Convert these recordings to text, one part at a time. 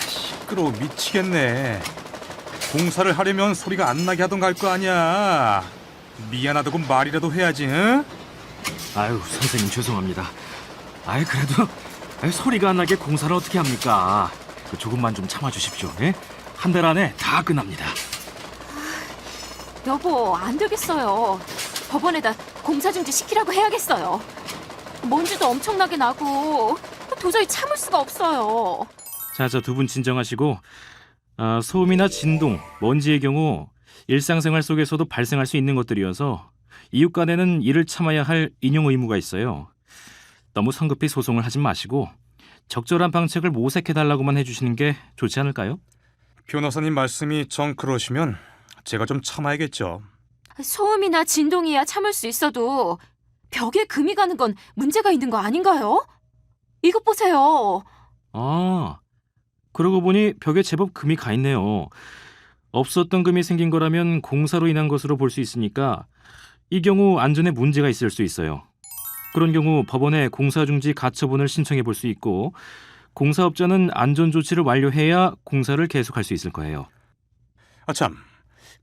시끄러워 미치겠네. 공사를 하려면 소리가 안 나게 하던가 할 거 아니야. 미안하다고 말이라도 해야지, 응? 아유, 선생님 죄송합니다. 그래도 소리가 안 나게 공사를 어떻게 합니까? 조금만 좀 참아주십시오. 예? 한 달 안에 다 끝납니다. 여보, 안 되겠어요. 법원에다 공사 중지 시키라고 해야겠어요. 먼지도 엄청나게 나고 도저히 참을 수가 없어요. 자, 두 분 진정하시고 소음이나 진동, 먼지의 경우 일상생활 속에서도 발생할 수 있는 것들이어서 이웃 간에는 이를 참아야 할 인용 의무가 있어요. 너무 성급히 소송을 하지 마시고 적절한 방책을 모색해달라고만 해주시는 게 좋지 않을까요? 변호사님 말씀이 정 그러시면 제가 좀 참아야겠죠. 소음이나 진동이야 참을 수 있어도 벽에 금이 가는 건 문제가 있는 거 아닌가요? 이것 보세요. 그러고 보니 벽에 제법 금이 가 있네요. 없었던 금이 생긴 거라면 공사로 인한 것으로 볼 수 있으니까 이 경우 안전에 문제가 있을 수 있어요. 그런 경우 법원에 공사중지 가처분을 신청해 볼 수 있고 공사업자는 안전조치를 완료해야 공사를 계속할 수 있을 거예요. 참.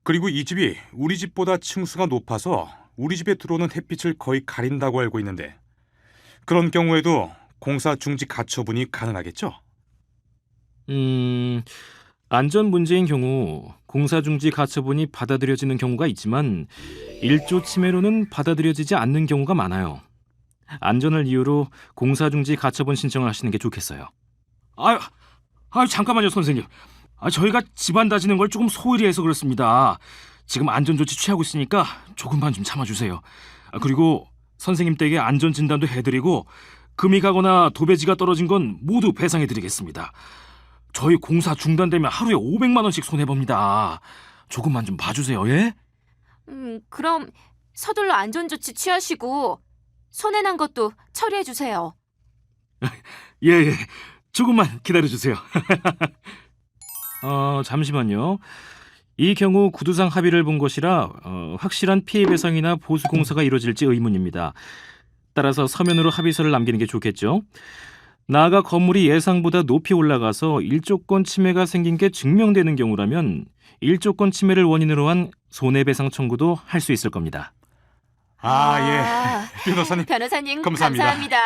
그리고 이 집이 우리 집보다 층수가 높아서 우리 집에 들어오는 햇빛을 거의 가린다고 알고 있는데 그런 경우에도 공사 중지 가처분이 가능하겠죠? 안전 문제인 경우 공사중지 가처분이 받아들여지는 경우가 있지만 일조 침해로는 받아들여지지 않는 경우가 많아요. 안전을 이유로 공사중지 가처분 신청을 하시는 게 좋겠어요. 잠깐만요, 선생님. 저희가 집안 다지는 걸 조금 소홀히 해서 그렇습니다. 지금 안전조치 취하고 있으니까 조금만 좀 참아주세요. 그리고 선생님 댁에 안전진단도 해드리고 금이 가거나 도배지가 떨어진 건 모두 배상해드리겠습니다. 저희 공사 중단되면 하루에 500만 원씩 손해봅니다. 조금만 좀 봐주세요, 예? 그럼 서둘러 안전조치 취하시고 손해난 것도 처리해주세요. 예. 조금만 기다려주세요. 잠시만요. 이 경우 구두상 합의를 본 것이라 확실한 피해 배상이나 보수 공사가 이루어질지 의문입니다. 따라서 서면으로 합의서를 남기는 게 좋겠죠. 나아가 건물이 예상보다 높이 올라가서 일조권 침해가 생긴 게 증명되는 경우라면 일조권 침해를 원인으로 한 손해배상 청구도 할 수 있을 겁니다. 예. 변호사님 변호사님 감사합니다. 감사합니다.